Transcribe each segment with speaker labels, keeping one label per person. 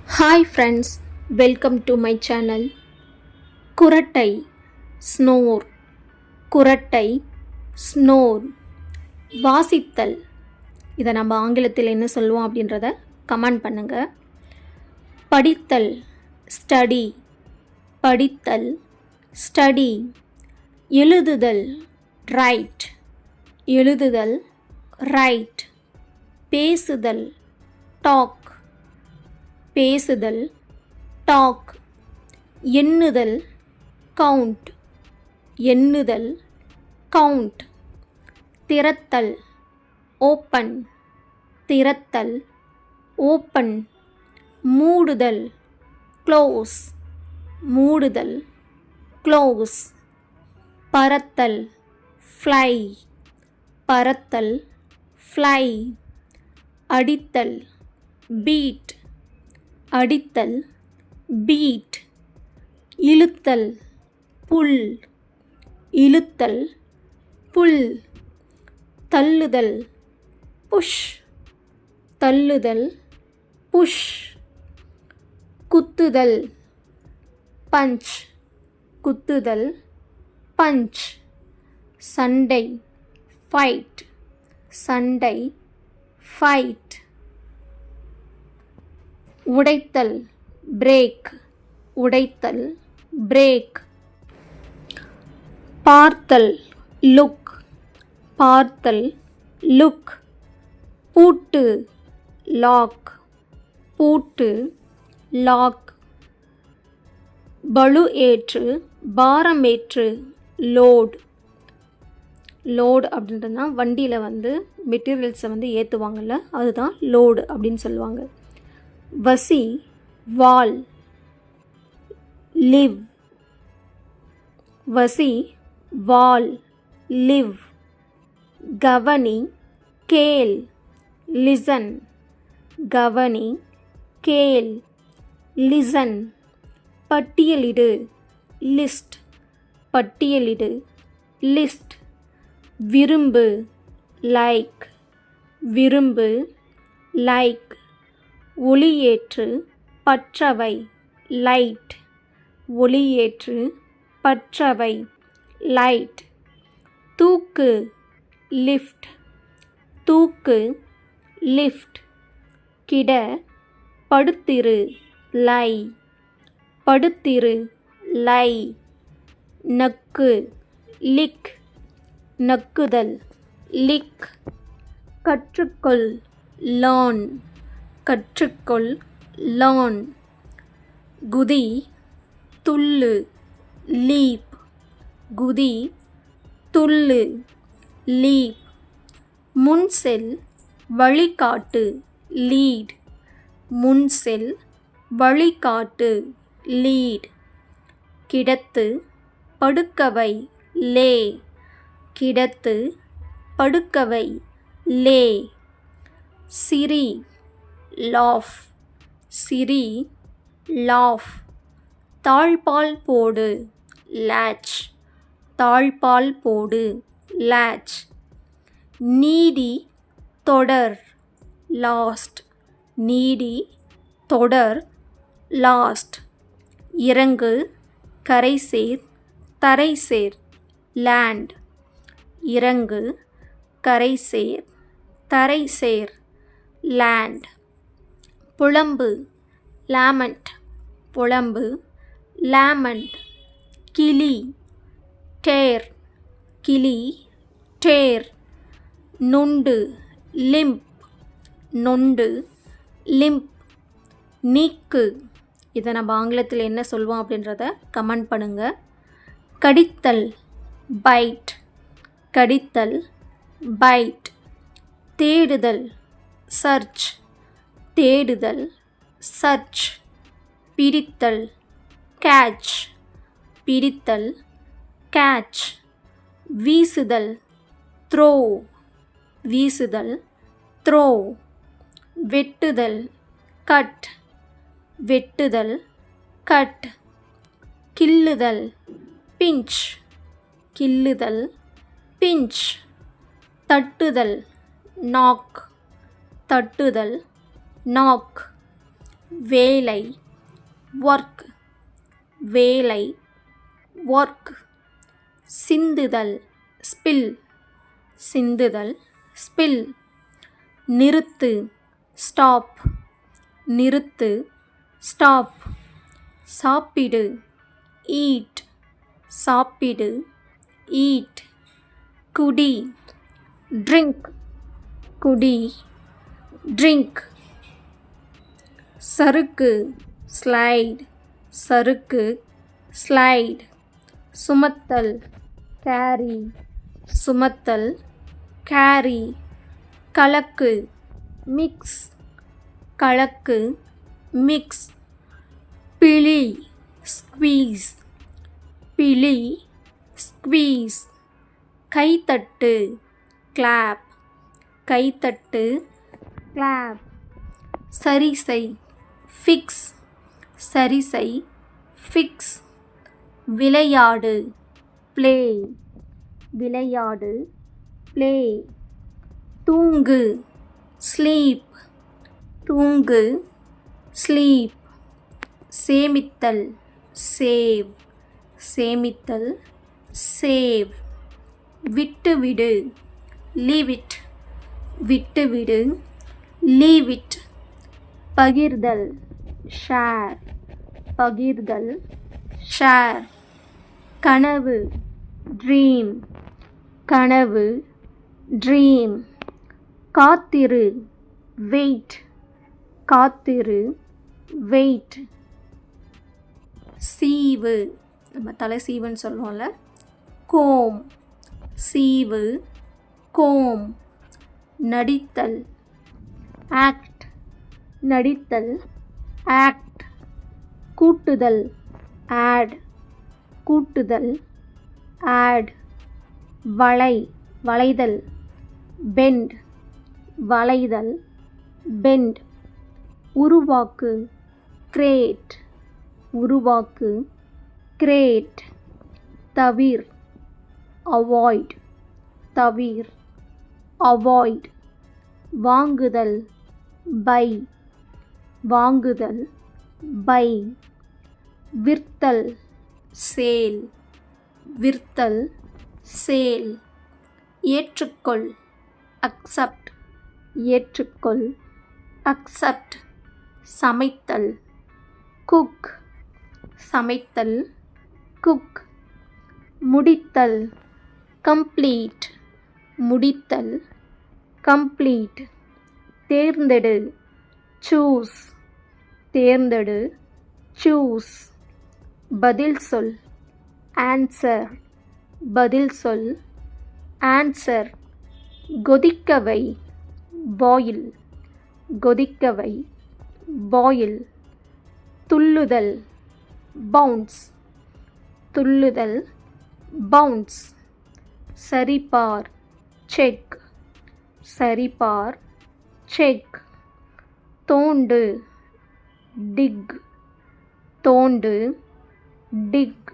Speaker 1: Hi friends, welcome to my channel. குறட்டை snore, குறட்டை snore. வாசித்தல், இதை நம்ம ஆங்கிலத்தில் என்ன சொல்லுவோம் அப்படின்றத கமெண்ட் பண்ணுங்க. படித்தல் ஸ்டடி, படித்தல் ஸ்டடி. எழுதுதல் ரைட், எழுதுதல் ரைட். பேசுதல் டாக், பேசுதல் டாக். எண்ணுதல் கவுண்ட், எண்ணுதல் கவுண்ட். திறத்தல் ஓப்பன், திறத்தல் ஓப்பன். மூடுதல் க்ளோஸ், மூடுதல் க்ளோஸ். பறத்தல் ஃப்ளை, பறத்தல் ஃப்ளை. அடித்தல் பீட், அடித்தல் பீட். இழுத்தல் புல், இழுத்தல் புல். தள்ளுதல் புஷ், தள்ளுதல் புஷ். குத்துதல் பஞ்ச், குத்துதல் பஞ்ச். சண்டை ஃபைட், சண்டை ஃபைட். உடைத்தல் பிரேக், உடைத்தல் பிரேக். பார்த்தல் லுக், பார்த்தல் லுக். பூட்டு லாக், பூட்டு லாக். பளு ஏற்று பாரமேற்று லோட், லோடு அப்படின்றதுனா வண்டியில் மெட்டீரியல்ஸை ஏற்றுவாங்கள்ல, அதுதான் லோடு அப்படின்னு சொல்லுவாங்க. வசி வால் லிவ், வசி வால் லிவ். கவனி கேள் லிசன், கவனி கேள் லிசன். பட்டியலிடு லிஸ்ட், பட்டியலிடு லிஸ்ட். விரும்பு லைக், விரும்பு லைக். ஒளியேற்று பற்றவை லைட், ஒளியேற்று பற்றவை லைட். தூக்கு லிஃப்ட், தூக்கு லிஃப்ட். கிட படுத்திரு லை, படுத்திரு லை. நக்கு லிக், நக்குதல் லிக். கற்றுக்கொள் லேர்ன், கற்றுக்கொள் லேர்ன். குதி துள்ளு லீப், குதி துள்ளு லீப். முன்செல் வழிகாட்டு லீட், முன்செல் வழிகாட்டு லீட். கிடத்து படுக்கவை லே, கிடத்து படுக்கவை லே. சிரி லாஃப், சிரி லாஃப். தாழ்பால் போடு லேட்ச், தாழ்பால் போடு லேட்ச். நீடி தொடர் லாஸ்ட், நீடி தொடர் லாஸ்ட். இறங்கு கரைசேர் தரைசேர் லேண்ட், இறங்கு கரைசேர் தரைசேர் லேண்ட். புலம்பு லாமெண்ட், புலம்பு லாமெண்ட். கிளி டேர், கிளி டேர். நொண்டு லிம்ப், நொண்டு லிம்ப். நீக்கு, இதை நம்ம ஆங்கிலத்தில் என்ன சொல்வோம் அப்படின்றத கமெண்ட் பண்ணுங்க. கடித்தல் பைட், கடித்தல் பைட். தேடுதல் சர்ச், தேடுதல் சர்ச். பிடித்தல் கேட்ச், பிடித்தல் கேட்ச். வீசுதல் த்ரோ, வீசுதல் த்ரோ. வெட்டுதல் கட், வெட்டுதல் கட். கில்லுதல் பிஞ்ச், கில்லுதல் பிஞ்ச். தட்டுதல் நாக், தட்டுதல் நாக். வேலை ஒர்க் வேலை ஒர்க் சிந்துதல் ஸ்பில் சிந்துதல் ஸ்பில் நிறுத்து ஸ்டாப் நிறுத்து ஸ்டாப் சாப்பிடு ஈட் சாப்பிடு ஈட் குடி ட்ரிங்க் குடி ட்ரிங்க் சறுக்கு ஸ்லைட் சறுக்கு ஸ்லைட் சுமத்தல் கேரி சுமத்தல் கேரி கலக்கு மிக்ஸ் கலக்கு மிக்ஸ் பிழி ஸ்குவீஸ் பிழி ஸ்குவீஸ் கைத்தட்டு கிளாப் கைத்தட்டு கிளாப் சரிசை ஃபிக்ஸ் சரிசை ஃபிக்ஸ் விளையாடு ப்ளே விளையாடு ப்ளே தூங்கு ஸ்லீப் தூங்கு ஸ்லீப் சேமித்தல் சேவ் சேமித்தல் சேவ் விட்டுவிடு லீவ் இட் விட்டுவிடு லீவ் இட் பகிர்தல் ஷேர் பகிர்தல் ஷேர் கனவு ட்ரீம் கனவு ட்ரீம் காத்திரு வெயிட் காத்திரு வெயிட் சீவு நம்ம தலை சீவுன்னு சொல்லுவோம்ல கோம் சீவு கோம் நடித்தல் ஆக்ட் நடித்தல் ஆக்ட் கூட்டுதல் ஆட் கூட்டுதல் ஆட் வளைதல் பெண்ட் வளைதல் பெண்ட் உருவாக்கு கிரியேட் உருவாக்கு கிரியேட் தவிர் அவாய்ட் தவிர் அவாய்ட் வாங்குதல் பை வாங்குதல் பை விற்தல் சேல் விற்தல் சேல் ஏற்றுக்கொள் அக்செப்ட் ஏற்றுக்கொள் அக்செப்ட் சமைத்தல் குக் சமைத்தல் குக் முடித்தல் கம்ப்ளீட் முடித்தல் கம்ப்ளீட் தேர்ந்தெடு சூஸ் தேர்ந்தெடு சூஸ் பதில் சொல் ஆன்சர் பதில் சொல் ஆன்சர் கொதிக்கவை பாயில் கொதிக்கவை பாயில் துள்ளுதல் பவுன்ஸ் துள்ளுதல் பவுன்ஸ் சரிபார் செக் சரிபார் செக் தோண்டு டிக் தோண்டு டிக்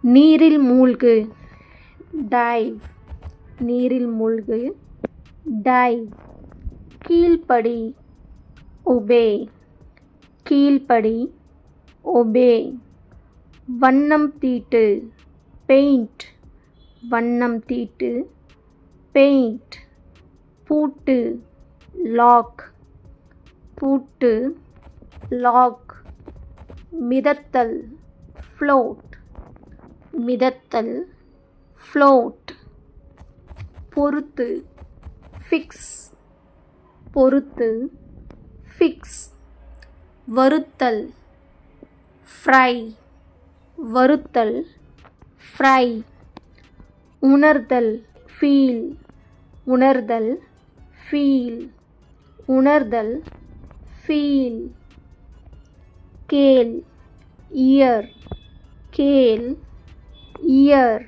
Speaker 1: நீரில் மூழ்கு டைவ் நீரில் மூழ்கு டைவ் கீழ்ப்படி ஒபே கீழ்ப்படி ஒபே வண்ணம் தீட்டு பெயிண்ட் வண்ணம் தீட்டு பெயிண்ட் பூட்டு லாக் பூட்டு லாக் மிதத்தல் ஃப்ளோட் மிதத்தல் ஃப்ளோட் பொறுத்து ஃபிக்ஸ் பொறுத்து ஃபிக்ஸ் வறுத்தல் ஃப்ரை வறுத்தல் ஃப்ரை உணர்தல் ஃபீல் உணர்தல் ஃபீல் உணர்தல் ஃபீல் கேள் இயர் கேள் இயர்